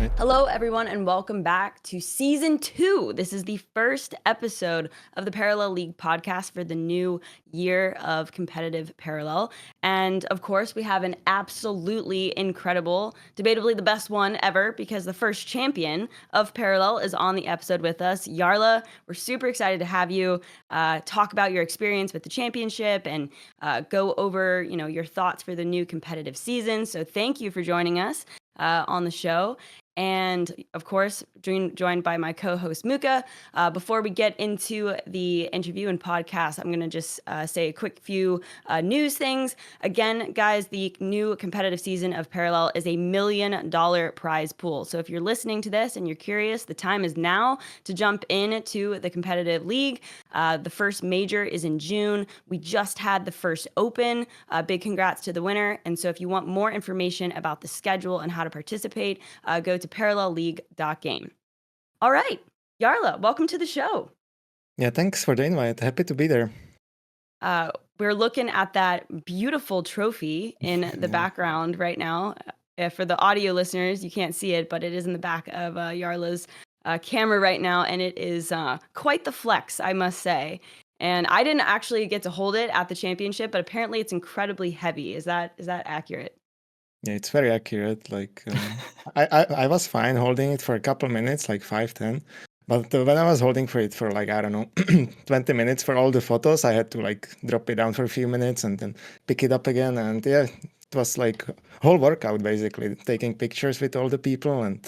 Right. Hello, everyone, and welcome back to Season 2. This is the first episode of the Parallel League podcast for the new year of competitive Parallel. And of course, we have an absolutely incredible, debatably the best one ever, because the first champion of Parallel is on the episode with us. Jarla, we're super excited to have you talk about your experience with the championship and go over, your thoughts for the new competitive season. So thank you for joining us on the show. And of course, joined by my co-host Mookah. Before we get into the interview and podcast, I'm going to just say a quick few news things. Again, guys, the new competitive season of Parallel is $1 million prize pool. So if you're listening to this and you're curious, the time is now to jump into the competitive league. The first major is in June. We just had the first open. Big congrats to the winner. And so if you want more information about the schedule and how to participate, go to parallelleague.game. All right, Jarla, welcome to the show. Yeah, thanks for the invite. Happy to be there. We're looking at that beautiful trophy in the background right now. For the audio listeners, you can't see it, but it is in the back of Jarla's camera right now, and it is quite the flex, I must say. And I didn't actually get to hold it at the championship, but apparently it's incredibly heavy. Is that accurate? Yeah, it's very accurate. Like I was fine holding it for a couple minutes, like 5-10. But when I was holding for it for like, I don't know, 20 minutes for all the photos, I had to like drop it down for a few minutes and then pick it up again. And yeah, it was like a whole workout basically, taking pictures with all the people and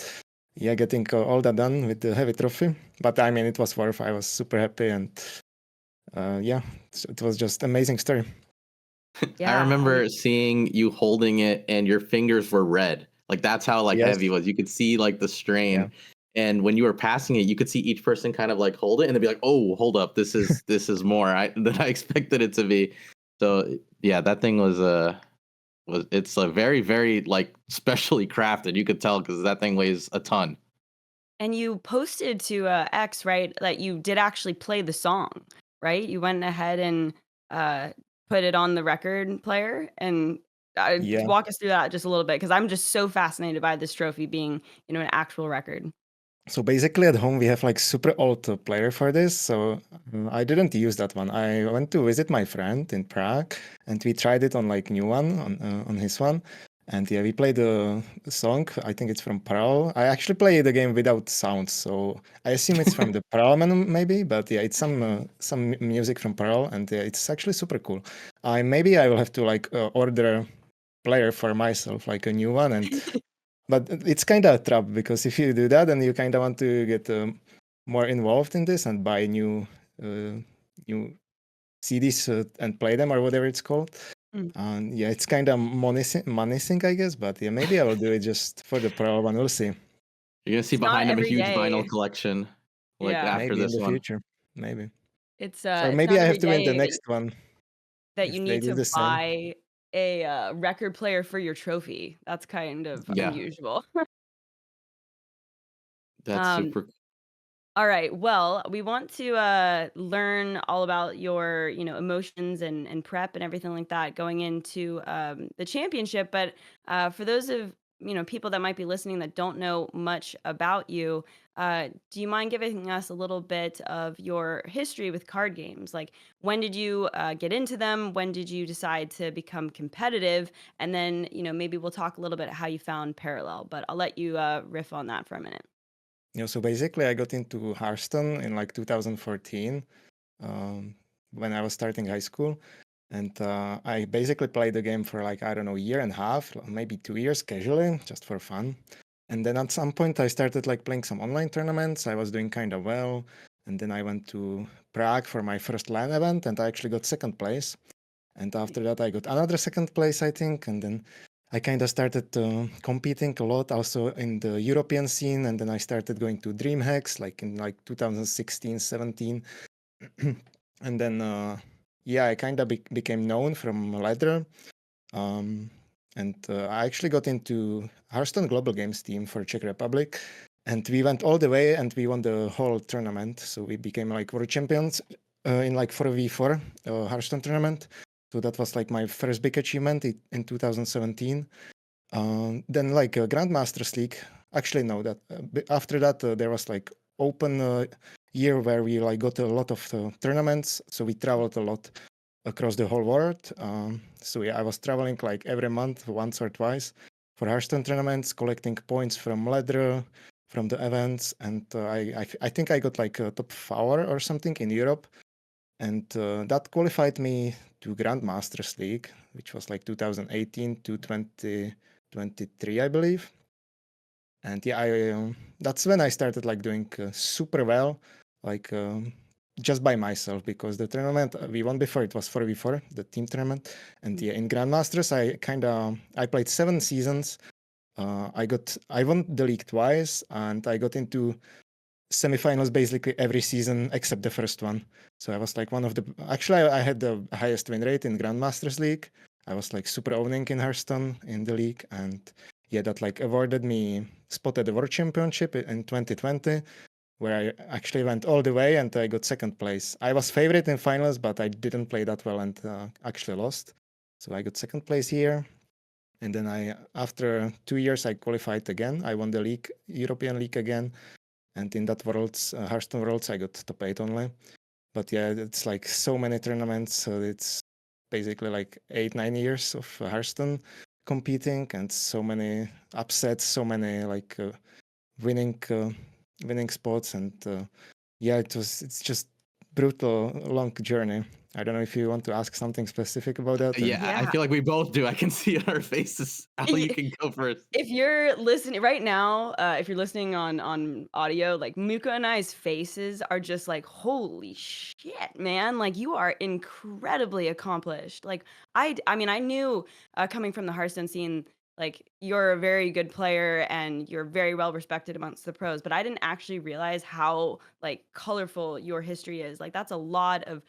yeah, getting all that done with the heavy trophy. But I mean, it was worth. I was super happy and yeah, it was just amazing story. I remember seeing you holding it and your fingers were red. Like that's how heavy it was. You could see like the strain. Yeah. And when you were passing it, you could see each person kind of like hold it and they'd be like, "Oh, hold up. This is more than I expected it to be." So, yeah, that thing was it's a very, very like specially crafted. You could tell because that thing weighs a ton. And you posted to X, right, that you did actually play the song, right? You went ahead and put it on the record player. And walk us through that just a little bit, because I'm just so fascinated by this trophy being, an actual record. So basically at home we have like super old player for this. So I didn't use that one. I went to visit my friend in Prague and we tried it on like new one on his one. And yeah, we played the song. I think it's from Parallel. I actually play the game without sound, so I assume it's from the Parallel menu maybe. But yeah, it's some music from Parallel, and yeah, it's actually super cool. Maybe I will have to like order a player for myself, like a new one, and but it's kind of a trap because if you do that, then you kind of want to get more involved in this and buy new CDs and play them or whatever it's called. And yeah, it's kind of money sink, I guess. But yeah, maybe I will do it just for the pro one. We'll see. You're gonna see behind him a huge vinyl collection, after maybe this in the one. future, maybe. It's so it's maybe not I have every to win the day next one that if you they need do to the same. buy a record player for your trophy. That's kind of unusual. That's super. All right. Well, we want to learn all about your, emotions and prep and everything like that going into the championship. But for those of people that might be listening that don't know much about you, do you mind giving us a little bit of your history with card games? Like, when did you get into them? When did you decide to become competitive? And then, maybe we'll talk a little bit how you found Parallel. But I'll let you riff on that for a minute. So basically I got into Hearthstone in like 2014 when I was starting high school. And I basically played the game for like, I don't know, a year and a half, maybe 2 years casually, just for fun. And then at some point I started like playing some online tournaments. I was doing kind of well. And then I went to Prague for my first LAN event and I actually got second place. And after that I got another second place, I think. And then I kind of started competing a lot also in the European scene. And then I started going to DreamHacks like in like 2016, 17. And then I kind of became known from Ladder. And I actually got into Hearthstone Global Games team for Czech Republic. And we went all the way and we won the whole tournament. So we became like world champions in like 4v4 Hearthstone tournament. So that was like my first big achievement in 2017. Then like Grandmasters League, actually no, that after that there was like open year where we like got a lot of tournaments, so we traveled a lot across the whole world. So yeah, I was traveling like every month, once or twice, for Hearthstone tournaments, collecting points from ladder, from the events, and I think I got like a top 4 or something in Europe, and that qualified me to Grandmasters League, which was like 2018 to 2023, I believe. And yeah, that's when I started like doing super well, like just by myself, because the tournament we won before, it was 4v4, the team tournament. And yeah, in Grandmasters I played 7 seasons. I won the league twice, and I got into semifinals basically every season except the first one. So I was like one of the actually I had the highest win rate in Grandmasters League. I was like super owning in Hearthstone in the league, and yeah, that like awarded me spot at the World Championship in 2020, where I actually went all the way and I got second place. I was favorite in finals, but I didn't play that well and actually lost. So I got second place here. And then after 2 years, I qualified again. I won the league, European League again. And in that Worlds, Hearthstone Worlds, I got top 8 only. But yeah, it's like so many tournaments. So it's basically like 8-9 years of Hearthstone competing, and so many upsets, so many like winning spots, and yeah, it's just brutal long journey. I don't know if you want to ask something specific about that. Yeah, I Yeah. feel like we both do. I can see in our faces. Al, you can go first. If you're listening right now, if you're listening on audio, like Mookah and I's faces are just like, holy shit, man! Like you are incredibly accomplished. Like I mean, I knew coming from the Hearthstone scene, like you're a very good player and you're very well respected amongst the pros, but I didn't actually realize how like colorful your history is. Like that's a lot of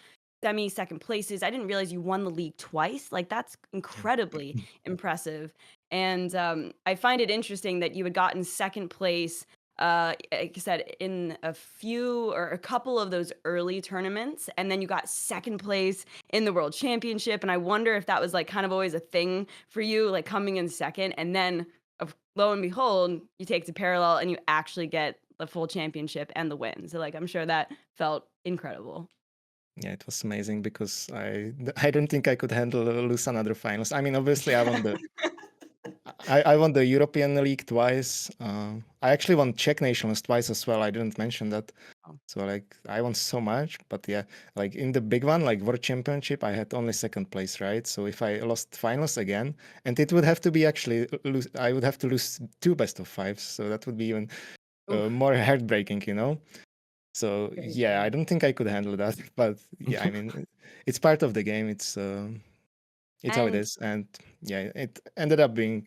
second places. I didn't realize you won the league twice. Like that's incredibly impressive. And I find it interesting that you had gotten second place, like I said, in a few or a couple of those early tournaments, and then you got second place in the World Championship. And I wonder if that was like kind of always a thing for you, like coming in second, and then lo and behold, you take to Parallel and you actually get the full championship and the win. So like I'm sure that felt incredible. Yeah, it was amazing because I don't think I could handle lose another finals. I mean, obviously, I won the European League twice. I actually won Czech Nationals twice as well. I didn't mention that. Oh. So like I won so much, but yeah, like in the big one, like World Championship, I had only second place, right? So if I lost finals again, and it would have to be actually lose, I would have to lose 2 best of 5s. So that would be even Oof. more heartbreaking, you know. So Very yeah, I sad. don't think I could handle that. But yeah, I mean, it's part of the game. It's how it And is, and yeah, it ended up being.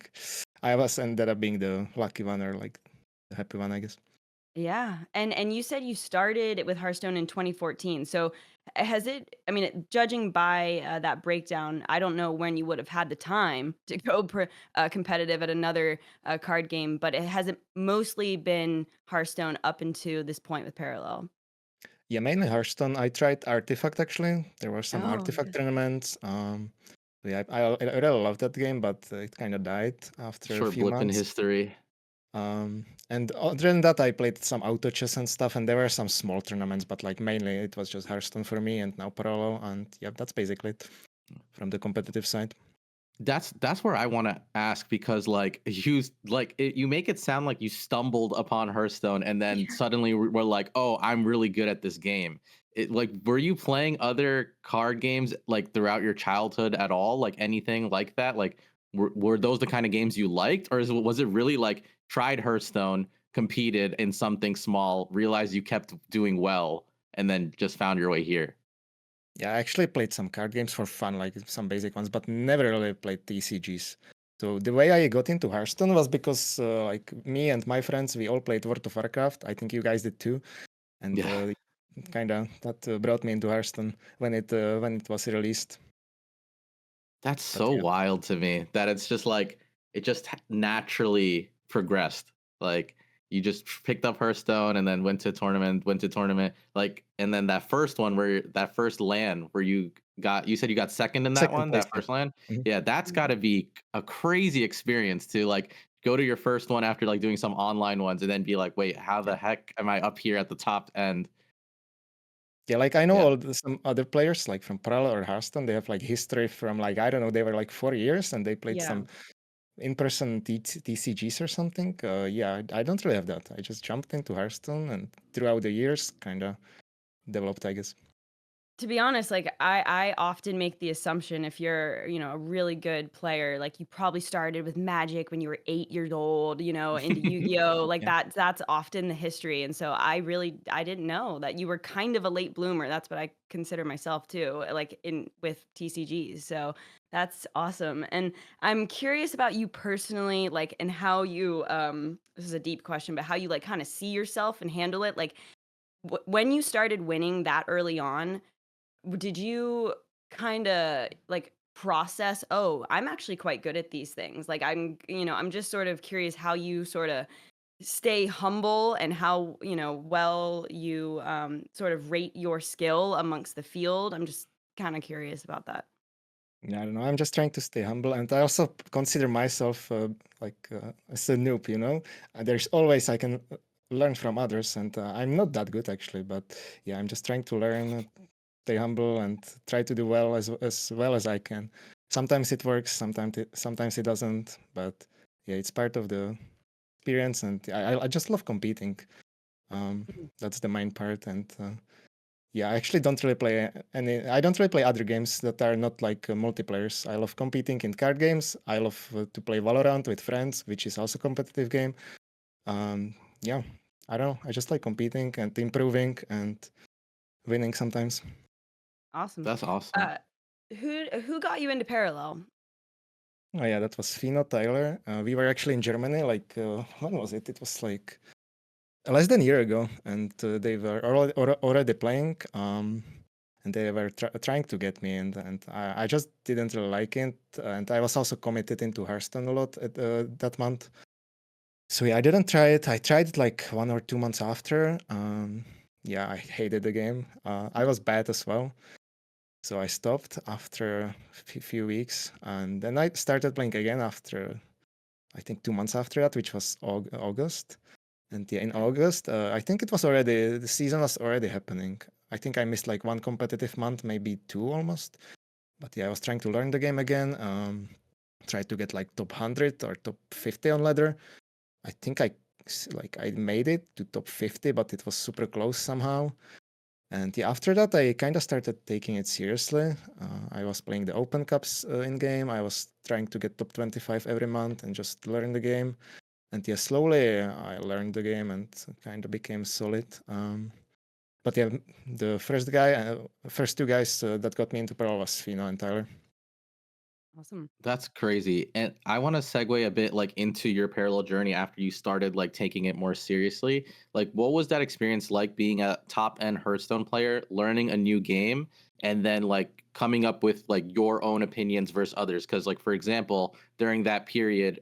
I was ended up being the lucky one, or like the happy one, I guess. yeah, and you said you started with Hearthstone in 2014. So has it? I mean, judging by that breakdown, I don't know when you would have had the time to go competitive at another card game, but it hasn't mostly been Hearthstone up until this point with Parallel. Yeah, mainly Hearthstone. I tried Artifact actually. There were some Oh, Artifact okay. tournaments. Yeah, I really loved that game, but it kind of died after a Short few blip in months. history. And other than that, I played some auto chess and stuff, and there were some small tournaments, but like mainly it was just Hearthstone for me, and now Parallel, and yeah, that's basically it from the competitive side. That's where I want to ask, because like you make it sound like you stumbled upon Hearthstone and then suddenly were like, oh, I'm really good at this game. Like, were you playing other card games like throughout your childhood at all? Like anything like that? Like were those the kind of games you liked, or was it really like tried Hearthstone, competed in something small, realized you kept doing well, and then just found your way here? Yeah, I actually played some card games for fun, like some basic ones, but never really played TCGs. So the way I got into Hearthstone was because like me and my friends, we all played World of Warcraft. I think you guys did too, and Yeah. kind of that brought me into Hearthstone when it was released. That's But so yeah, wild to me that it's just like it just naturally progressed. Like you just picked up Hearthstone and then went to tournament, like, and then that first one that first LAN where you said you got second in that second one, place. that Yeah. first LAN. Mhm. Yeah, that's got to be a crazy experience to like go to your first one after like doing some online ones and then be like, wait, how the heck am I up here at the top end? Yeah, like I know Yeah. some other players like from Parallel or Hearthstone, they have like history from like I don't know, they were like 4 years and they played Yeah. some in-person TCGs or something. Yeah, I don't really have that. I just jumped into Hearthstone and throughout the years kind of developed, I guess. To be honest, like I often make the assumption if you're, a really good player, like you probably started with Magic when you were 8 years old, into Yu-Gi-Oh. Like Yeah. that's often the history. And so I didn't know that you were kind of a late bloomer. That's what I consider myself too, like in with TCGs. So that's awesome. And I'm curious about you personally, like and how you this is a deep question, but how you like kind of see yourself and handle it. Like when you started winning that early on, did you kinda, like, process, "Oh, I'm actually quite good at these things." Like, I'm just sort of curious how you sorta stay humble and how, well you, sort of rate your skill amongst the field. I'm just kinda curious about that. Yeah, I don't know. I'm just trying to stay humble, and I also consider myself as a noob. There's always I can learn from others, and I'm not that good actually. But yeah, I'm just trying to learn, stay humble, and try to do well as well as I can. Sometimes it works, sometimes it doesn't. But yeah, it's part of the experience, and I just love competing. Mhm. That's the main part, and yeah, I actually don't really play I don't really play other games that are not like multiplayers. I love competing in card games. I love to play Valorant with friends, which is also a competitive game. Yeah, I don't know. I just like competing and improving and winning sometimes. Awesome. That's awesome. Uh, who got you into Parallel? Oh yeah, that was Fino Tyler. We were actually in Germany. Like when was it? It was like less than a year ago, and they were already playing. And they were trying to get me in, and I just didn't really like it. And I was also committed into Hearthstone a lot that month. So yeah, I didn't try it. I tried it like 1 or 2 months after. Yeah, I hated the game. I was bad as well. So I stopped after a few weeks, and then I started playing again after I think 2 months after that, which was August. And yeah, in August, I think it was already the season was already happening. I think I missed like one competitive month, maybe two almost. But yeah, I was trying to learn the game again. Tried to get like top 100 or top 50 on ladder. I think I made it to top 50, but it was super close somehow. And yeah, after that, I kind of started taking it seriously. I was playing the Open Cups in game. I was trying to get top 25 every month and just learn the game. And yeah, slowly I learned the game and kind of became solid. But yeah, the first two guys that got me into Pro was Fino and Tyler. Awesome. That's crazy. And I want to segue a bit like into your parallel journey after you started like taking it more seriously. Like what was that experience like being a top end Hearthstone player, learning a new game and then like coming up with like your own opinions versus others? Cuz like for example, during that period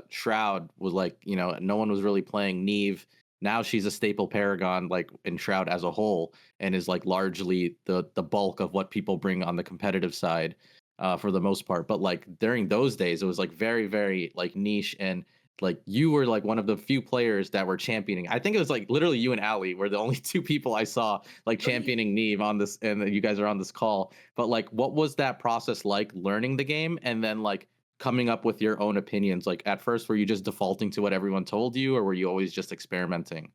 Shroud was like, no one was really playing Neve. Now she's a staple paragon like in Shroud as a whole and is like largely the bulk of what people bring on the competitive side for the most part. But like during those days, it was like very, very like niche and like you were like one of the few players that were championing. I think it was like literally you and Allie were the only two people I saw like championing Neve on this, and you guys are on this call. But like, what was that process like learning the game and then like coming up with your own opinions? Like at first, were you just defaulting to what everyone told you, or were you always just experimenting?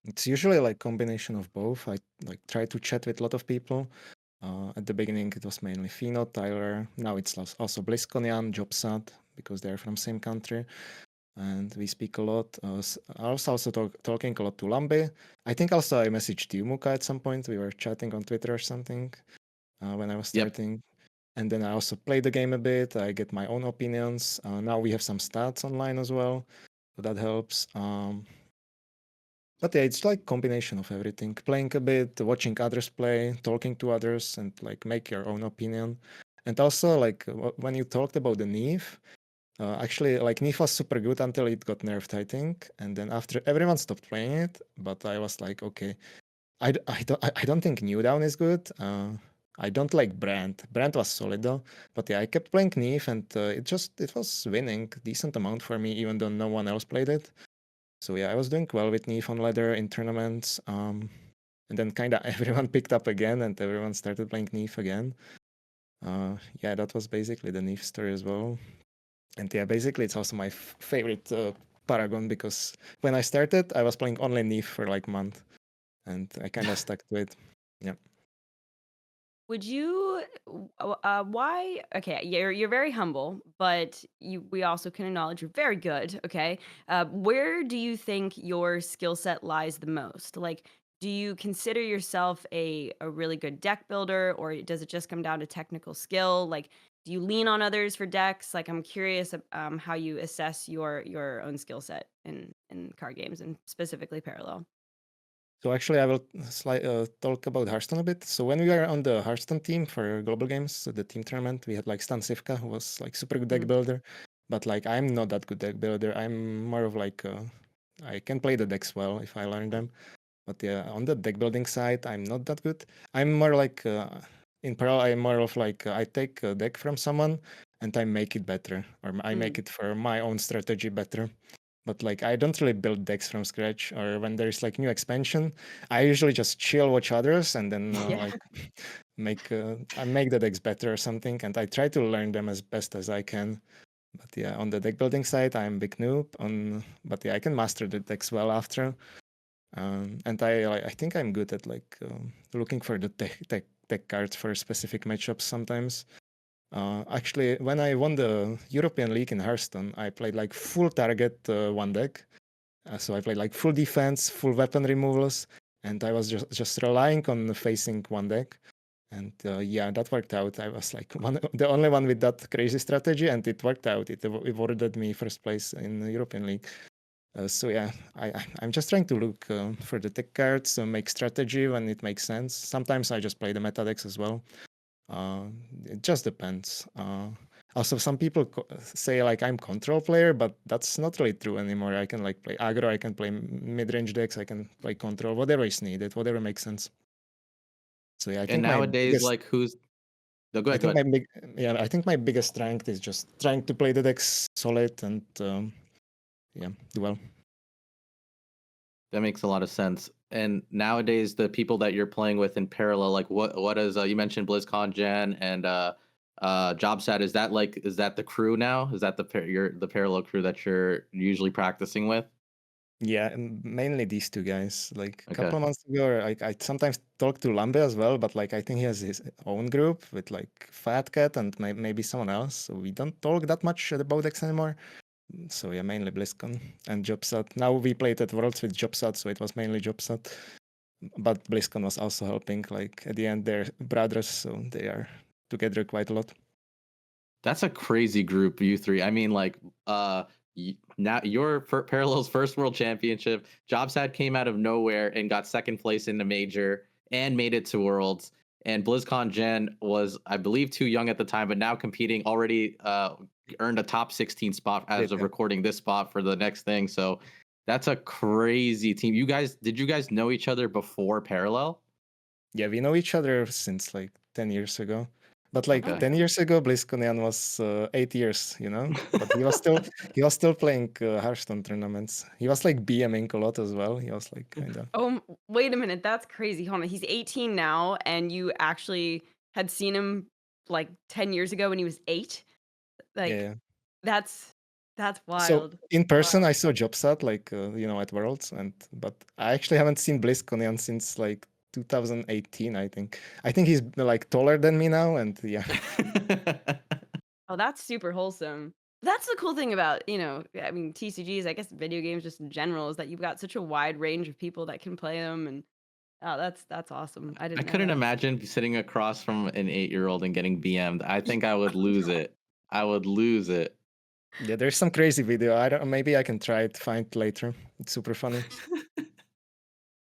It's usually like combination of both. I like try to chat with a lot of people. At the beginning, it was mainly Fino, Tyler. Now it's also Bliskonian, Jobsat, because they're from same country. And we speak a lot. I was also talking a lot to Lambe. I think also I messaged you, Mookah, at some point. We were chatting on Twitter or something when I was Yep. starting. And then I also play the game a bit. I get my own opinions. Now we have some stats online as well, so that helps. But yeah, it's like combination of everything. Playing a bit, watching others play, talking to others, and like make your own opinion. And also like when you talked about the Neve, actually like Neve was super good until it got nerfed, I think. And then after everyone stopped playing it, but I was like, okay, I don't think New Down is good. I don't like Brand. Brand was solid though, but yeah, I kept playing Neve, and it was winning decent amount for me, even though no one else played it. So yeah, I was doing well with Neve on ladder in tournaments. And then kind of everyone picked up again, and everyone started playing Neve again. Yeah, that was basically the Neve story as well. And yeah, basically it's also my favorite Paragon, because when I started, I was playing only Neve for like a month, and I kind of stuck to it. Yeah. Would you why okay, you're very humble, but we also can acknowledge you're very good, okay? Where do you think your skill set lies the most? Like, do you consider yourself a really good deck builder, or does it just come down to technical skill? Like, do you lean on others for decks? Like, I'm curious how you assess your own skill set in card games and specifically Parallel. So actually, I will talk about Hearthstone a bit. So when we were on the Hearthstone team for Global Games, so the team tournament, we had like Stan Sivka, who was like super good deck Mhm. builder, but like I'm not that good deck builder. I'm more of like I can play the decks well if I learn them, but yeah, on the deck building side, I'm not that good. I'm more like in parallel, I'm more of like I take a deck from someone and I make it better, or I make it for my own strategy better. But like I don't really build decks from scratch, or when there's like new expansion, I usually just chill, watch others, and then Yeah. like I make the decks better or something, and I try to learn them as best as I can. But yeah, on the deck building side, I'm a big noob. But yeah, I can master the decks well after. And I think I'm good at like looking for the tech cards for specific matchups sometimes. Actually, when I won the European League in Hearthstone, I played like full target one deck. So I played like full defense, full weapon removals, and I was just relying on facing one deck. And yeah, that worked out. I was like the only one with that crazy strategy, and it worked out. It awarded me first place in the European League. So yeah, I'm just trying to look for the tech cards, make strategy when it makes sense. Sometimes I just play the meta decks as well. Uh, it just depends. Also, some people say like I'm control player, but that's not really true anymore. I can like play aggro, I can play mid-range decks, I can play control, whatever is needed, whatever makes sense. So yeah, I And think my nowadays, biggest, like who's no, go I ahead, go think ahead. I think my biggest strength is just trying to play the decks solid and yeah, do well. That makes a lot of sense. And nowadays, the people that you're playing with in parallel, like what is you mentioned BlizzCon Gen and JobSat, is that the crew now? Is that the parallel crew that you're usually practicing with? Yeah, mainly these two guys. Like a Okay. couple of months ago, I sometimes talk to Lambe as well, but like I think he has his own group with like Fat Cat and maybe someone else. So we don't talk that much about X anymore. So yeah, mainly BlizzCon and JobSat. Now we played at Worlds with JobSat, so it was mainly JobSat. But BlizzCon was also helping. Like at the end, they're brothers, so they are together quite a lot. That's a crazy group, you three. I mean, like, now your Parallel's first world championship. JobSat came out of nowhere and got second place in the major and made it to Worlds. And BlizzCon Gen was, I believe, too young at the time, but now competing already earned a top 16 spot as of Yeah. recording this spot for the next thing. So that's a crazy team. Did you guys know each other before Parallel? Yeah, we know each other since like 10 years ago. But like Okay. 10 years ago, BlizzConian was 8 years, you know. But he was still playing Hearthstone tournaments. He was like BMing a lot as well. He was like kind of Oh, wait a minute. That's crazy. Hold on. He's 18 now, and you actually had seen him like 10 years ago when he was 8? Like, yeah. that's So wild. in person, I saw JobSat like you know at Worlds, and but I actually haven't seen BlizzConian since like 2018. I think. I think he's like taller than me now, and yeah, Oh, that's super wholesome. That's the cool thing about, I mean, TCGs, I guess video games just in general, is that you've got such a wide range of people that can play them, and oh, that's awesome. I I didn't know couldn't that. imagine sitting across from an 8-year-old and getting BM'd. I think I would lose it. I would lose it. yeah. There's some crazy video. I don't. Maybe I can try it. Find it later. It's super funny.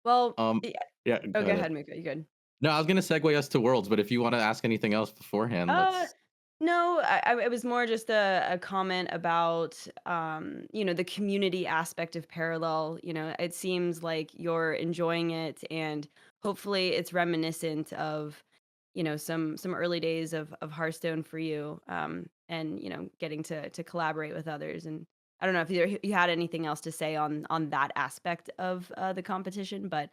Well, Um, yeah. yeah, Oh, go go ahead. ahead, Mookah. You good? No, I was gonna segue us to Worlds, but if you want to ask anything else beforehand, Uh, let's. no, it was more just a comment about, the community aspect of Parallel. It seems like you're enjoying it, and hopefully it's reminiscent of some early days of Hearthstone for you, and getting to collaborate with others. And I don't know if you had anything else to say on that aspect of the competition, but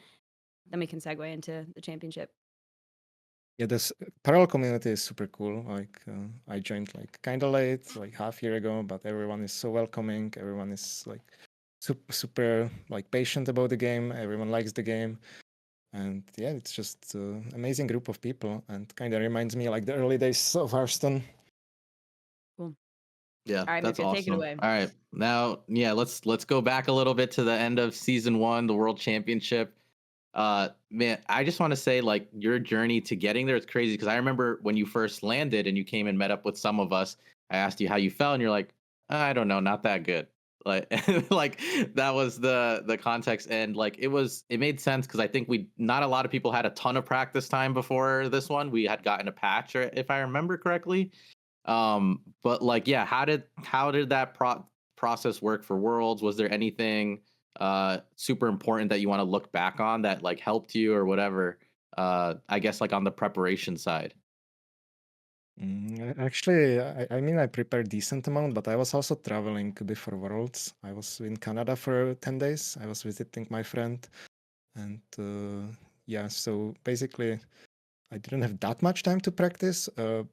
then we can segue into the championship. Yeah, this parallel community is super cool. Like I joined like kind of late, like half year ago, but everyone is so welcoming. Everyone is like super like patient about the game. Everyone likes the game, and yeah, it's just amazing group of people, and kind of reminds me like the early days of Hearthstone. Cool. Yeah, All right, that's Mookah, take it awesome. away. All right. Now, yeah, let's go back a little bit to the end of season 1, the World Championship. Man, I just want to say like your journey to getting there is crazy because I remember when you first landed and you came and met up with some of us, I asked you how you felt and you're like, I don't know, not that good. Like like that was the context, and like it made sense because I think we not a lot of people had a ton of practice time before this one. We had gotten a patch, or if I remember correctly. But like, yeah, how did that process work for Worlds? Was there anything super important that you want to look back on that like helped you or whatever? I guess like on the preparation side. Actually, I mean, I prepared decent amount, but I was also traveling before Worlds. I was in Canada for 10 days. I was visiting my friend, and yeah, so basically, I didn't have that much time to practice.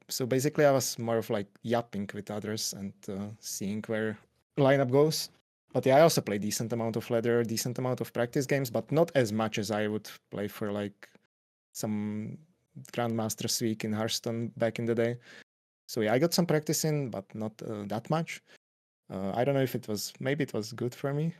So basically, I was more of like yapping with others and seeing where lineup goes. But yeah, I also play decent amount of ladder, decent amount of practice games, but not as much as I would play for like some Grandmasters week in Hearthstone back in the day. So yeah, I got some practice in, but not that much. I don't know if maybe it was good for me.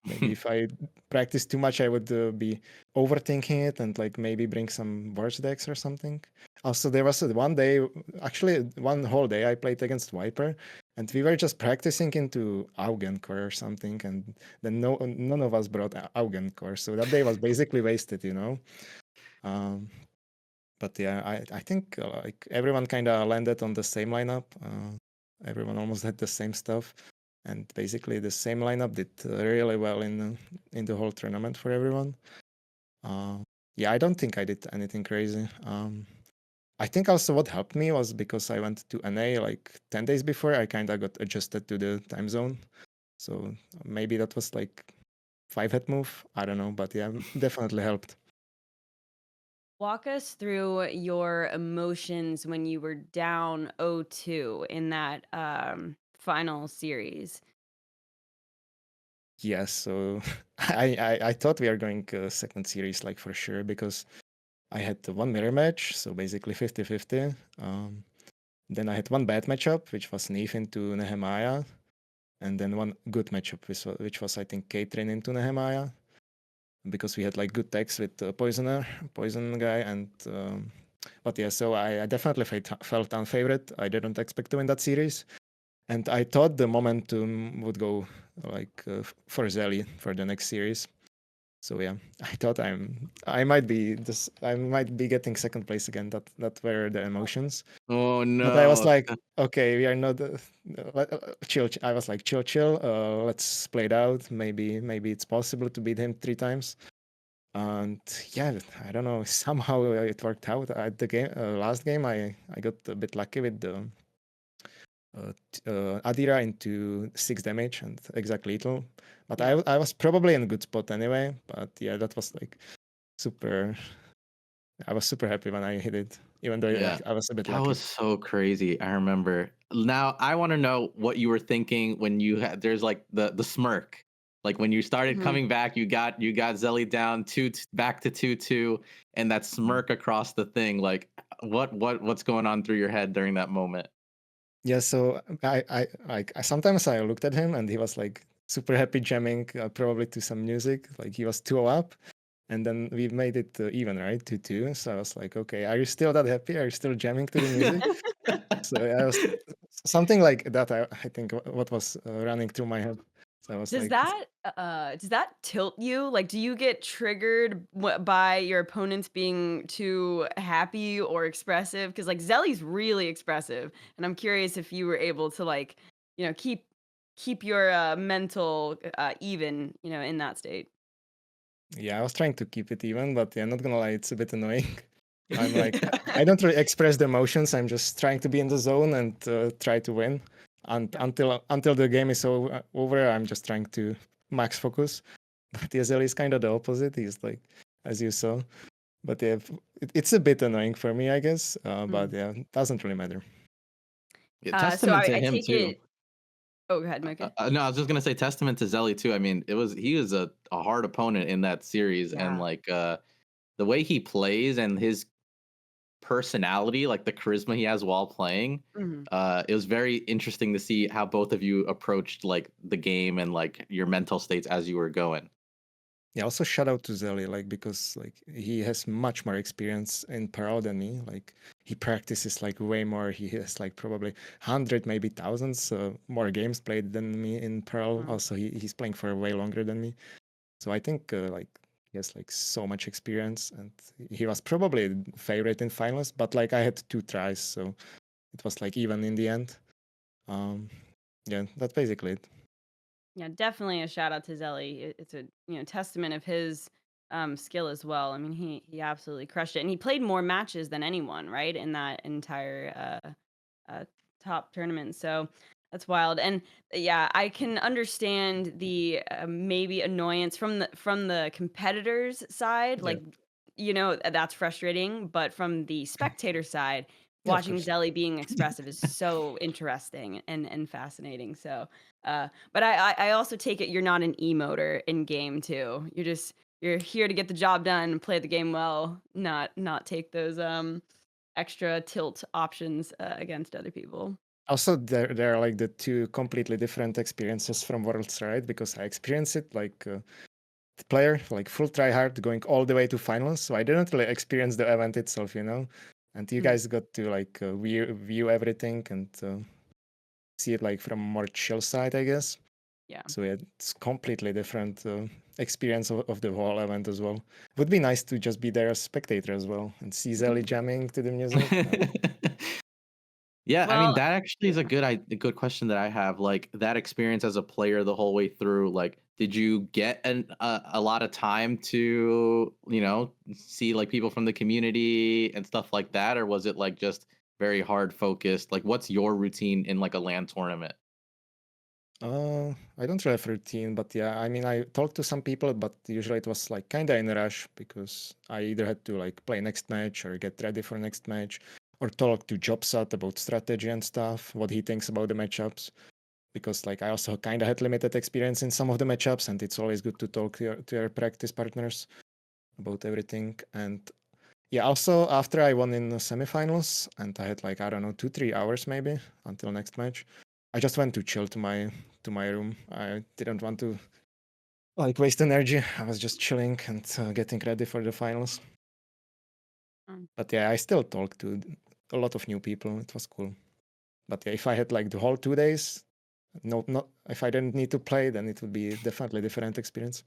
Maybe if I practice too much, I would be overthinking it and like maybe bring some worse decks or something. Also, there was one day, actually one whole day, I played against Viper, and we were just practicing into Augencore or something, and then none of us brought Augencore, so that day was basically wasted. Um, but yeah, I think like everyone kind of landed on the same lineup. Everyone almost had the same stuff, and basically the same lineup did really well in the whole tournament for everyone. Uh, yeah, I don't think I did anything crazy. I think also what helped me was because I went to NA like 10 days before. I kind of got adjusted to the time zone, so maybe that was like 5-head move. I don't know, but yeah, definitely helped. Walk us through your emotions when you were down 0-2 in that final series. Yes, so I thought we are going second series like for sure because I had one mirror match, so basically 50-50. Then I had one bad matchup, which was Neve into Nehemiah, and then one good matchup, which was I think Caitlyn into Nehemiah, because we had like good decks with poison guy, and but yeah, so I definitely felt unfavored. I didn't expect to win that series, and I thought the momentum would go like for Zelly for the next series. So yeah, I thought I might be getting second place again. That were the emotions. Oh But I was no. like, okay, we are not chill. I was like, chill. Let's play it out. Maybe it's possible to beat him 3 times. And yeah, I don't know. Somehow it worked out. At the last game, I got a bit lucky with the Adira into 6 damage and exact lethal. But Yeah. I was probably in a good spot anyway. But yeah, that was like super. I was super happy when I hit it, even though Yeah. I was a bit That lucky. was so crazy. I remember. Now I want to know what you were thinking when you had there's like the smirk. Like when you started Mhm. coming back, you got Zelly down back to 2-2, and that Mm. smirk across the thing. Like what's going on through your head during that moment? Yeah, so sometimes I looked at him and he was like super happy jamming, probably to some music. Like he was 2 up, and then we made it even, right? 2-2. So I was like, okay, are you still that happy? Are you still jamming to the music? So I was something like that. I think what was running through my head. So I was Does like, that tilt you? Like, do you get triggered by your opponents being too happy or expressive? Because like Zelly's really expressive, and I'm curious if you were able to like, keep your mental even, in that state. yeah, I was trying to keep it even, but yeah, not gonna lie, it's a bit annoying. I'm like, I don't really express the emotions. I'm just trying to be in the zone and try to win. And until the game is over, I'm just trying to max focus. But Yezel is kind of the opposite. He's like, as you saw. But yeah, it's a bit annoying for me, I guess. But yeah, it doesn't really matter. Yeah, So testament to I him take too. it. Oh, go ahead, Mookah. No, I was just gonna say testament to Zelly too. I mean, he was a hard opponent in that series, and Yeah. like the way he plays and his personality, like the charisma he has while playing, Mhm. it was very interesting to see how both of you approached like the game and like your mental states as you were going. Yeah, also shout out to Zelly, like because like he has much more experience in Parallel than me. Like he practices like way more. He has like probably 100, maybe thousands more games played than me in Parallel. Wow. Also, he's playing for way longer than me. So I think like he has like so much experience, and he was probably favorite in finals. But like I had 2 tries, so it was like even in the end. Um, yeah, that's basically it. Yeah, definitely a shout out to Zelly. It's a testament of his skill as well. I mean, he absolutely crushed it, and he played more matches than anyone, right, in that entire top tournament. So that's wild. And yeah, I can understand the maybe annoyance from the competitors' side. Yeah, Like, that's frustrating. But from the spectator side, yeah, of watching course. Zelly being expressive is so interesting and fascinating. So, but I also take it you're not an emoter in game too. You're here to get the job done and play the game well, not take those extra tilt options against other people. Also, there are like the two completely different experiences from Worlds, right? Because I experienced it like the player, like full try hard, going all the way to finals. So I didn't really experience the event itself, you know. And you Mm, guys got to like view everything and see it like from a more chill side, I guess. yeah. So yeah, it's completely different experience of the whole event as well. Would be nice to just be there as spectator as well and see Zelly jamming to the music. Yeah, I mean Well, that actually is a a good question that I have. Like that experience as a player the whole way through. Like, did you get a lot of time to see like people from the community and stuff like that, or was it like just very hard focused? Like, what's your routine in like a LAN tournament? I don't really have a routine, but yeah, I mean, I talked to some people, but usually it was like kind of in a rush because I either had to like play next match or get ready for next match or talk to Jobsat about strategy and stuff, what he thinks about the matchups. Because like I also kind of had limited experience in some of the matchups, and it's always good to talk to your practice partners about everything. And yeah, also after I won in the semifinals, and I had like I don't know 2-3 hours maybe until next match, I just went to chill to my room. I didn't want to like waste energy. I was just chilling and getting ready for the finals. mm, But yeah, I still talked to a lot of new people. It was cool. But yeah, if I had like the whole 2 days, no, not if I didn't need to play, then it would be definitely a different experience.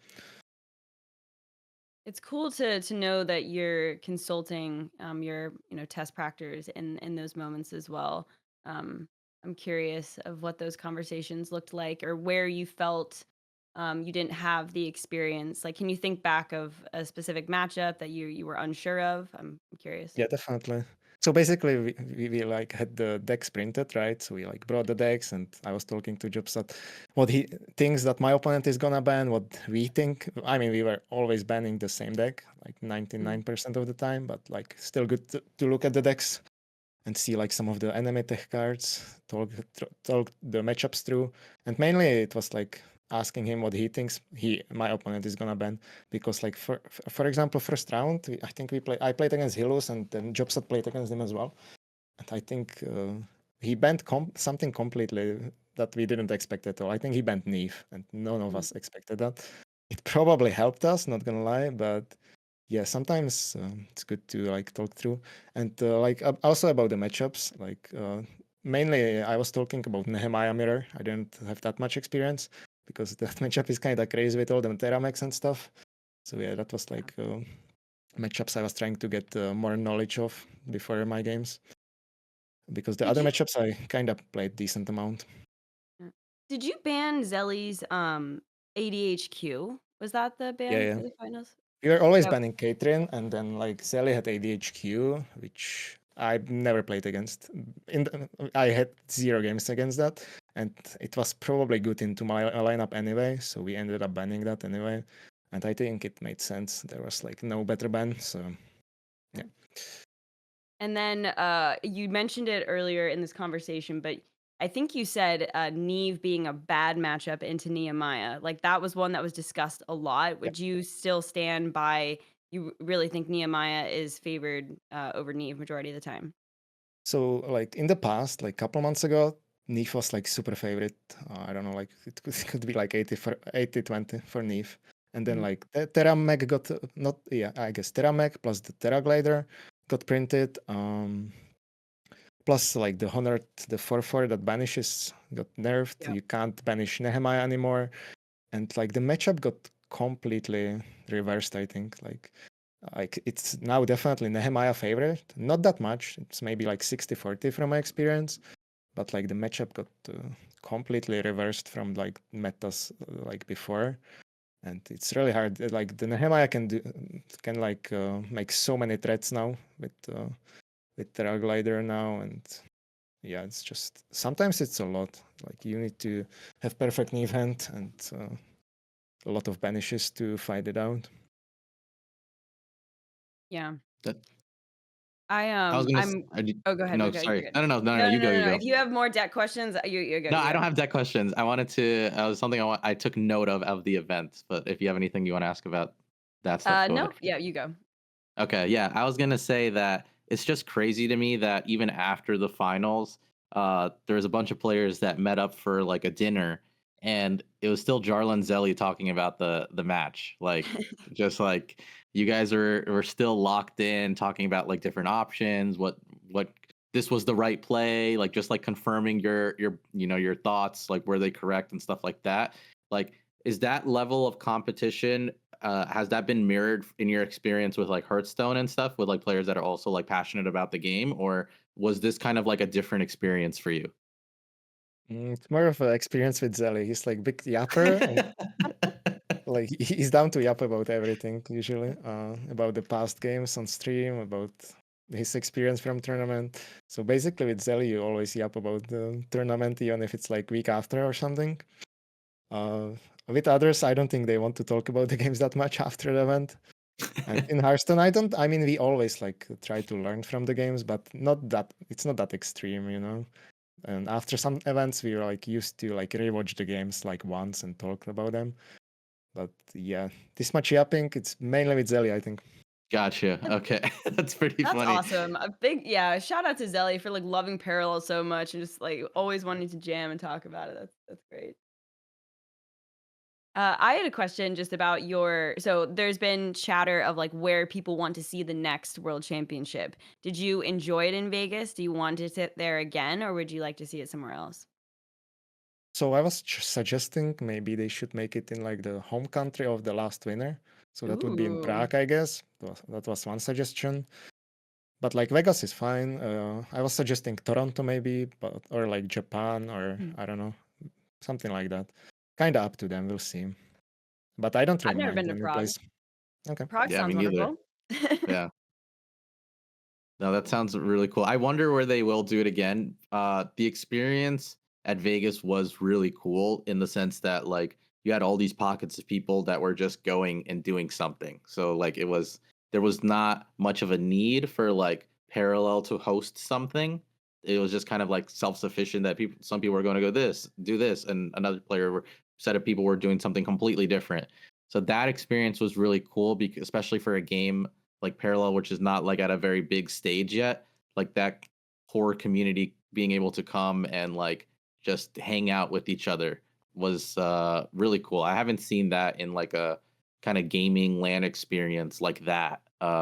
it's cool to know that you're consulting your test practice in those moments as well. Um, I'm curious of what those conversations looked like or where you felt you didn't have the experience. Like, can you think back of a specific matchup that you were unsure of? I'm curious. Yeah, definitely. So basically, we like had the decks printed, right? So we like brought the decks, and I was talking to Jobsat what he thinks that my opponent is gonna ban, what we think. I mean, we were always banning the same deck, like Mm, 99% of the time, but like still good to look at the decks and see like some of the enemy tech cards, talk the matchups through, and mainly it was like asking him what he thinks my opponent is gonna ban because like for example first round I think I played against Hilus and then Jobsat played against him as well, and I think he banned something completely that we didn't expect at all. I think he banned Neve, and none of mm. us expected that. It probably helped us, not gonna lie, but yeah, sometimes it's good to like talk through and like also about the matchups. Like mainly, I was talking about Nehemiah Mirror. I didn't have that much experience because that matchup is kind of crazy with all the Terramex and stuff. So yeah, that was like matchups I was trying to get more knowledge of before my games because the Did other you matchups I kind of played decent amount. mm. Did you ban Zelly's ADHQ? Was that the Yeah, ban yeah, for the finals? We were always Yep. banning Caitlyn, and then like Zelly had ADHQ, which I never played against. I had 0 games against that, and it was probably good into my lineup anyway, so we ended up banning that anyway. And I think it made sense. There was like no better ban, so yeah. And then you mentioned it earlier in this conversation, but I think you said Neve being a bad matchup into Nehemiah. Like that was one that was discussed a lot. Would you still stand by? You really think Nehemiah is favored over Neve majority of the time? So like in the past, like a couple months ago, Neve was like super favorite. I don't know, like it could be like 80-20 for Neve. And then Mhm. like the Terra Meg got not yeah, I guess Terra Meg plus the Terra Glider got printed. Plus like the Honored, the 4/4 that banishes got nerfed. Yep. You can't banish Nehemiah anymore. And like the matchup got completely reversed, I think. Like it's now definitely Nehemiah favorite. Not that much. It's maybe like 60-40 from my experience. But like the matchup got completely reversed from like metas like before. And it's really hard. Like the Nehemiah can like make so many threats now with Terra Glider now, and yeah, it's just sometimes it's a lot. Like you need to have perfect knee hand and a lot of banishes to fight it out. Yeah. That- I I was gonna. Oh, go ahead, No, Mookah. You're sorry. good. No, no, no, no, no. No, no, You no, go. no, You no. go. If you have more deck questions, you go. No, You I go. don't have deck questions. I wanted to. Something I took note of the event. But if you have anything you want to ask about that stuff, go ahead. No, yeah, you go. Okay, yeah, I was gonna say that it's just crazy to me that even after the finals, there's a bunch of players that met up for like a dinner, and it was still Jarla and Zelly talking about the match. Like, just like you guys were still locked in, talking about like different options, what this was the right play, like just like confirming your thoughts, like were they correct and stuff like that. Like, is that level of competition has that been mirrored in your experience with like Hearthstone and stuff with like players that are also like passionate about the game, or was this kind of like a different experience for you? It's more of an experience with Zelly. He's like big yapper, and like he's down to yap about everything usually, about the past games on stream, about his experience from tournament. So basically with Zelly, you always yap about the tournament, even if it's like week after or something. Uh, with others, I don't think they want to talk about the games that much after the event. And in Hearthstone, I mean, we always like try to learn from the games, but it's not that extreme, you know. And after some events, we were like used to like rewatch the games like once and talk about them. But yeah, this much yapping, it's mainly with Zelly, I think. Gotcha. Okay, that's pretty That's funny. awesome. A big shout out to Zelly for like loving Parallel so much and just like always wanting to jam and talk about it. That's great. I had a question just about so there's been chatter of like where people want to see the next world championship. Did you enjoy it in Vegas? Do you want to sit there again or would you like to see it somewhere else? So I was suggesting maybe they should make it in like the home country of the last winner. So that would be in Ooh. Prague, I guess. That was one suggestion. But like Vegas is fine. I was suggesting Toronto maybe, but or like Japan or Hmm. I don't know, something like that. Kind of up to them. We'll see. But I don't I've really never mind been to any Prague. place. Okay. Prague Yeah, me sounds neither. wonderful. Yeah. No, that sounds really cool. I wonder where they will do it again. The experience at Vegas was really cool in the sense that like you had all these pockets of people that were just going and doing something. So like there was not much of a need for like Parallel to host something. It was just kind of like self-sufficient that some people were going to go do this, and another set of people were doing something completely different. So that experience was really cool because especially for a game like Parallel, which is not like at a very big stage yet, like that core community being able to come and like just hang out with each other was really cool. I haven't seen that in like a kind of gaming LAN experience like that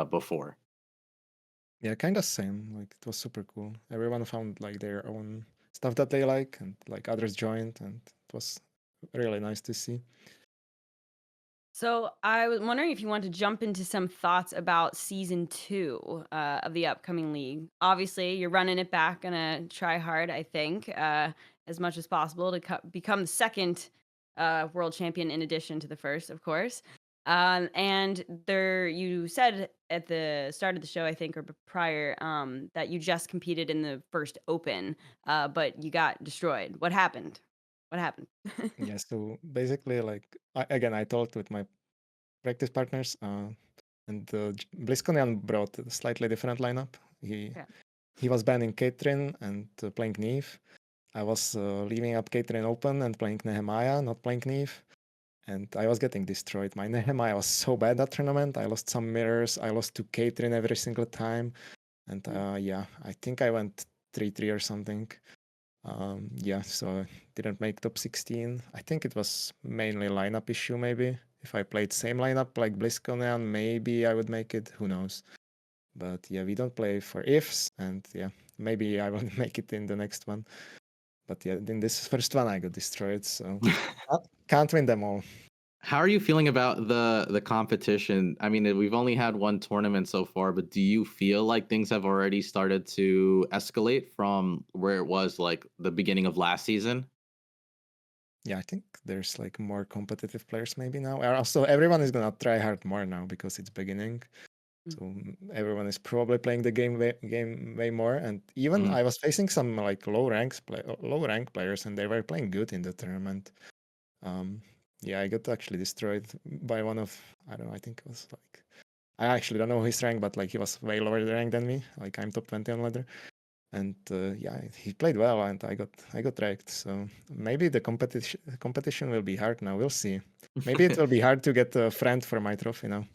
before. Yeah, kind of same. Like it was super cool. Everyone found like their own stuff that they like, and like others joined, and it was really nice to see. So I was wondering if you want to jump into some thoughts about season 2 of the upcoming league. Obviously, you're running it back, gonna try hard, I think, as much as possible to become the second world champion in addition to the first, of course. And there, you said at the start of the show, I think, or prior, that you just competed in the first Open, but you got destroyed. What happened? What happened? Yeah, so basically, like again, I talked with my practice partners, and BlizzConian brought a slightly different lineup. Yeah. He was banning Caitlyn and playing Neve. I was leaving up Caitlyn open and playing Nehemiah, not playing Neve. And I was getting destroyed. My Nehemiah was so bad that tournament. I lost some mirrors. I lost to Caitlyn every single time. And yeah, I think I went 3-3 or something. Yeah, so I didn't make top 16. I think it was mainly lineup issue, maybe. If I played same lineup like BlizzConian, maybe I would make it. Who knows? But yeah, we don't play for ifs, and yeah, maybe I will make it in the next one. But yeah, in this first one, I got destroyed, so can't win them all. How are you feeling about the competition? I mean, we've only had one tournament so far, but do you feel like things have already started to escalate from where it was like the beginning of last season? Yeah, I think there's like more competitive players maybe now. Also, everyone is gonna try hard more now because it's beginning. So everyone is probably playing the game way more. And even I was facing some like low rank players, and they were playing good in the tournament. Yeah, I got actually destroyed by one of, I don't know, I think it was like, I actually don't know his rank, but like he was way lower rank than me. Like I'm top 20 on ladder. And yeah, he played well, and I got wrecked. So maybe the competition will be hard now. We'll see. Maybe it will be hard to get a friend for my trophy now.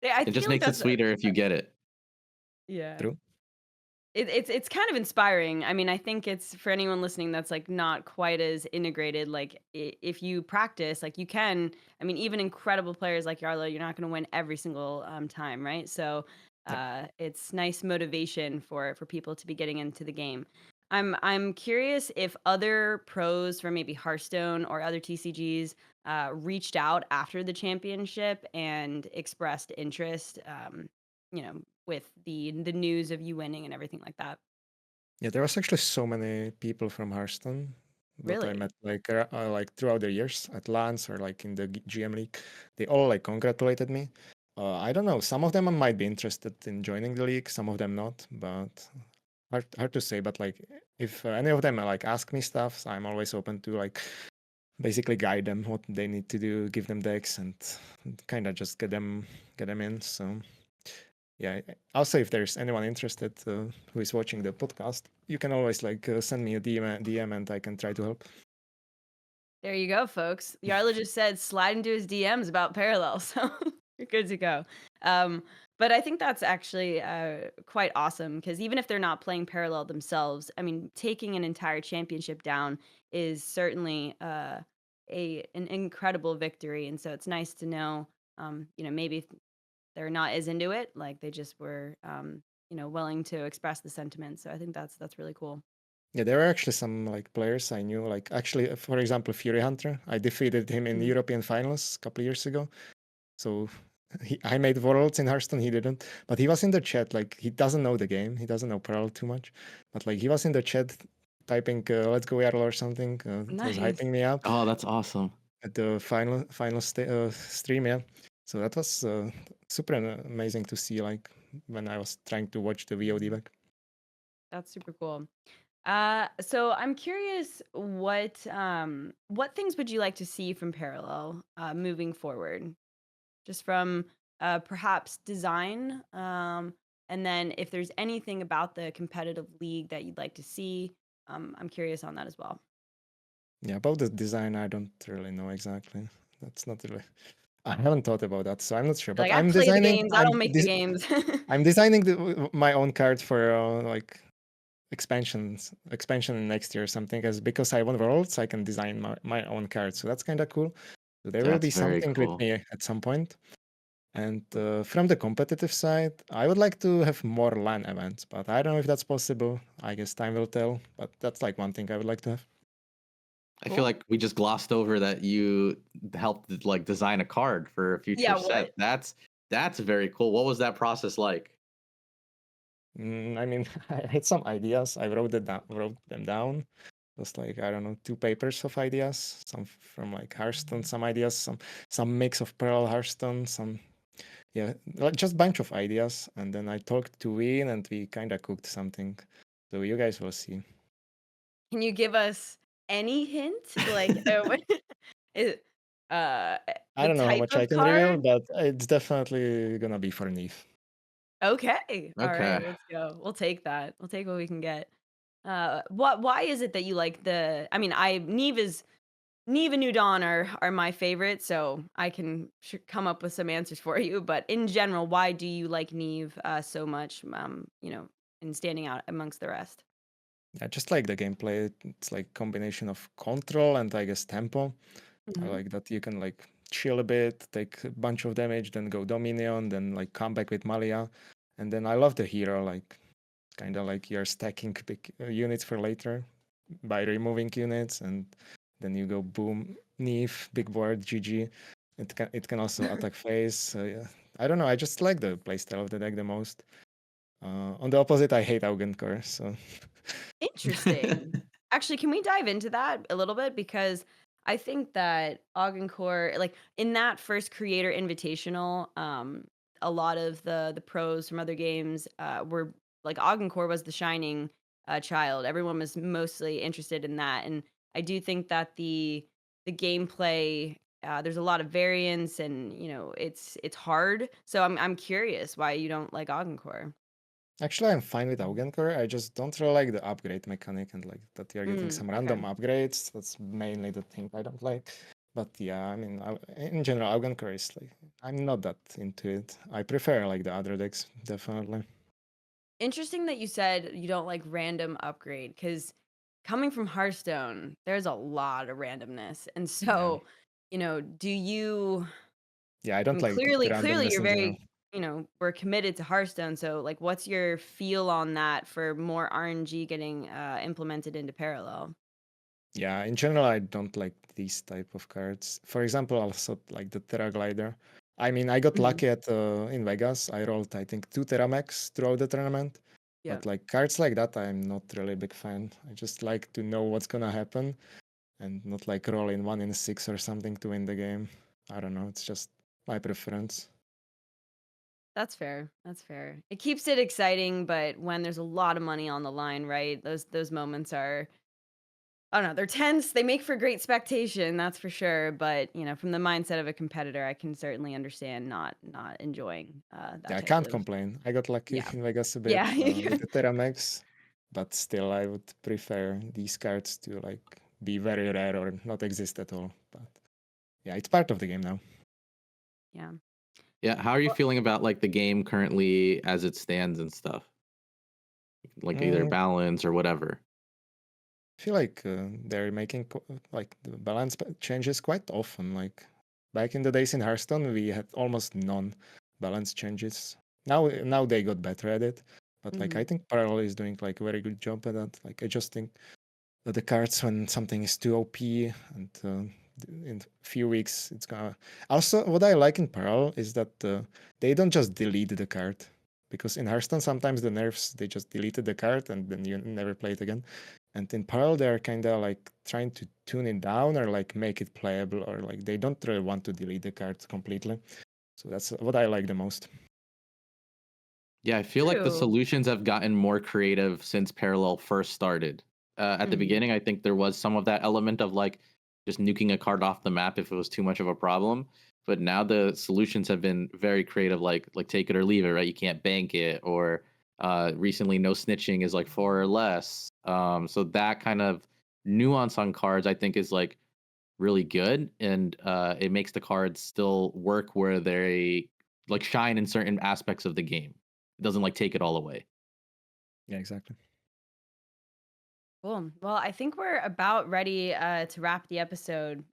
Yeah, I It just feel like makes it that's sweeter if you get it. yeah. True. It's kind of inspiring. I mean, I think it's for anyone listening that's like not quite as integrated. Like if you practice, like you can. I mean, even incredible players like Jarla, you're not going to win every single time, right? So Yep. it's nice motivation for people to be getting into the game. I'm curious if other pros from maybe Hearthstone or other TCGs reached out after the championship and expressed interest. With the news of you winning and everything like that. Yeah, there was actually so many people from Hearthstone that I Really? met like throughout the years at LANs or like in the GM League. They all like congratulated me. I don't know. Some of them might be interested in joining the league. Some of them not. But hard to say. But like if any of them like ask me stuff, I'm always open to like basically guide them what they need to do, give them decks, and kind of just get them in. So yeah, also if there's anyone interested who is watching the podcast, you can always like send me a DM and I can try to help. There you go, folks. Jarla just said slide into his DMs about Parallel, so you're good to go. But I think that's actually quite awesome because even if they're not playing Parallel themselves, I mean, taking an entire championship down is certainly an incredible victory, and so it's nice to know, maybe they're not as into it, like they just were, willing to express the sentiment. So I think that's really cool. Yeah, there are actually some like players I knew. Like actually, for example, Fury Hunter. I defeated him in European finals a couple years ago. So I made Worlds in Hearthstone. He didn't, but he was in the chat. Like he doesn't know the game. He doesn't know Parallel too much. But like he was in the chat typing "Let's go Jarl" or something. It was Nice. hyping me up Oh, that's awesome. at the final stream. Yeah, so that was super amazing to see. Like when I was trying to watch the VOD back. That's super cool. So I'm curious, what things would you like to see from Parallel moving forward? Just from perhaps design, and then if there's anything about the competitive league that you'd like to see, I'm curious on that as well. Yeah, about the design, I don't really know exactly. That's not really. I haven't thought about that, so I'm not sure. Like But I I'm play the designing. games, I don't make the games. I'm designing my own card for like expansion next year or something. As because I want worlds, I can design my own card. So that's kind of cool. So there will That's be very something with cool. me at some point. And from the competitive side, I would like to have more LAN events, but I don't know if that's possible. I guess time will tell. But that's like one thing I would like to have. I feel Cool. like we just glossed over that you helped like design a card for a future Yeah, set. what? That's very cool. What was that process like? I mean, I had some ideas. I wrote them down. Just like, I don't know, 2 papers of ideas, some from like Hearthstone, some ideas, some mix of Pearl, Hearthstone, some, yeah, like just bunch of ideas. And then I talked to Win and we kind of cooked something. So you guys will see. Can you give us any hint? Like, is, uh, I the don't know how type much I of can reveal, card? but it's definitely gonna be for Neve. Okay. All right, Okay. let's go. We'll take that. We'll take what we can get. Why is it that you like I mean, Neve and New Dawn are my favorite, so I can come up with some answers for you. But in general, why do you like Neve so much? In standing out amongst the rest. I just like the gameplay. It's like combination of control and I guess tempo. I Mhm. like that you can like chill a bit, take a bunch of damage, then go Dominion, then like come back with Malia. And then I love the hero, like kind of like you're stacking big units for later by removing units, and then you go boom, Neve, big board, GG. It can also attack phase. So yeah, I don't know. I just like the playstyle of the deck the most. On the opposite, I hate Augencore. So Interesting. Actually, can we dive into that a little bit? Because I think that Augencore, like in that first creator invitational, a lot of the pros from other games were like Augencore was the shining child. Everyone was mostly interested in that, and I do think that the gameplay there's a lot of variance, and it's hard. So I'm curious why you don't like Augencore. actually, I'm fine with Augencore. I just don't really like the upgrade mechanic and like that you're getting some random Okay. upgrades. That's mainly the thing I don't like. But yeah, I mean, in general, Augencore is like I'm not that into it. I prefer like the other decks definitely. Interesting that you said you don't like random upgrade because coming from Hearthstone, there's a lot of randomness. And Yeah, so, do you yeah, I I don't mean like the clearly randomness you're in general. very, we're committed to Hearthstone. So like what's your feel on that for more RNG getting implemented into parallel? Yeah, in general, I don't like these type of cards. For example, also like the Terra Glider. I mean, I got Mhm. lucky at in Vegas. I rolled, I think, 2 Terramax throughout the tournament. Yeah. But like cards like that, I'm not really a big fan. I just like to know what's gonna happen and not like roll in 1 in 6 or something to win the game. I don't know. It's just my preference. That's fair. That's fair. It keeps it exciting, but when there's a lot of money on the line, right? Those moments are I don't know, they're tense, they make for great spectation, that's for sure, but, from the mindset of a competitor, I can certainly understand not enjoying, Yeah, that I type can't of complain. I got lucky yeah. in Vegas a bit Yeah. with the Terramax, but still, I would prefer these cards to like be very rare or not exist at all. But yeah, it's part of the game now. Yeah. Yeah, how are you Well feeling about like the game currently as it stands and stuff? Like either Mm, balance or whatever. I feel like they're making like the balance changes quite often. Like back in the days in Hearthstone, we had almost none balance changes. Now they got better at it, but like I mhm. think Parallel is doing like a very good job at that, like adjusting the cards when something is too OP, and in a few weeks it's gonna. Also, what I like in Parallel is that they don't just delete the card, because in Hearthstone sometimes the nerfs they just deleted the card and then you never play it again. And in Parallel they're kind of like trying to tune it down or like make it playable, or like they don't really want to delete the card completely. So that's what I like the most. Yeah, I feel like the True. solutions have gotten more creative since Parallel first started. At the Mhm. beginning, I think there was some of that element of like just nuking a card off the map if it was too much of a problem. But now the solutions have been very creative, like take it or leave it, right? You can't bank it, or recently no snitching is like 4 or less. So that kind of nuance on cards, I think, is like really good, and it makes the cards still work where they like shine in certain aspects of the game. It doesn't like take it all away. Yeah, exactly. Cool. Well, I think we're about ready to wrap the episode.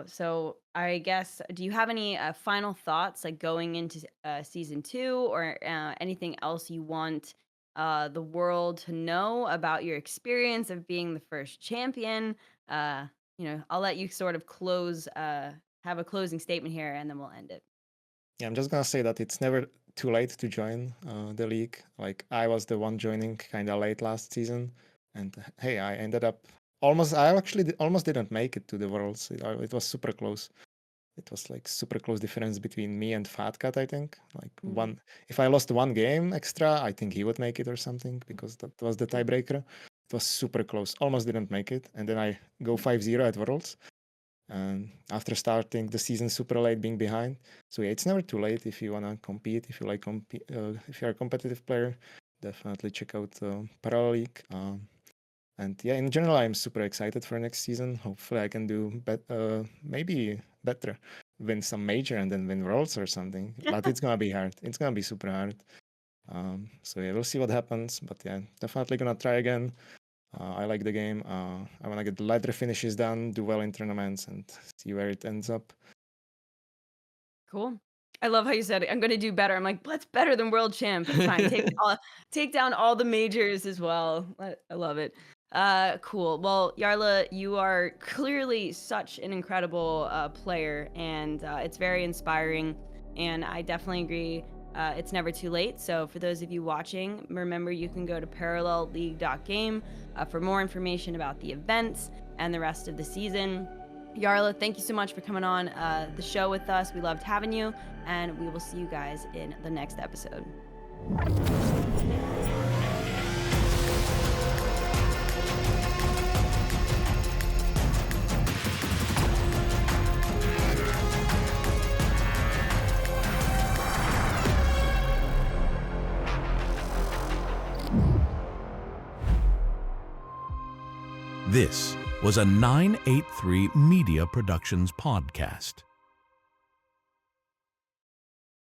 So I guess, do you have any final thoughts, like going into season 2, or anything else you want the world to know about your experience of being the first champion? I'll let you sort of have a closing statement here, and then we'll end it. Yeah, I'm just gonna say that it's never too late to join the league. Like I was the one joining kind of late last season, and hey, I ended up I actually almost didn't make it to the Worlds. It was super close. It was like super close difference between me and Fat Cat, I think. Like one, if I lost one game extra, I think he would make it or something because that was the tiebreaker. It was super close. Almost didn't make it. And then I go 5-0 at Worlds. And after starting the season super late, being behind. So yeah, it's never too late if you wanna compete. If you like if you're a competitive player, definitely check out Parallel League. And yeah, in general, I'm super excited for next season. Hopefully, I can do maybe better, win some major and then win worlds or something. But it's gonna be hard. It's gonna be super hard. So yeah, we'll see what happens. But yeah, definitely gonna try again. I like the game. I wanna get the ladder finishes done, do well in tournaments, and see where it ends up. Cool. I love how you said, "I'm gonna do better." I'm like, "What's better than world champ?" It's fine. Take down all the majors as well. I love it. Cool. Well, Jarla, you are clearly such an incredible player, and it's very inspiring. And I definitely agree. It's never too late. So for those of you watching, remember you can go to parallelleague.game for more information about the events and the rest of the season. Jarla, thank you so much for coming on the show with us. We loved having you, and we will see you guys in the next episode. This was a 983 Media Productions podcast.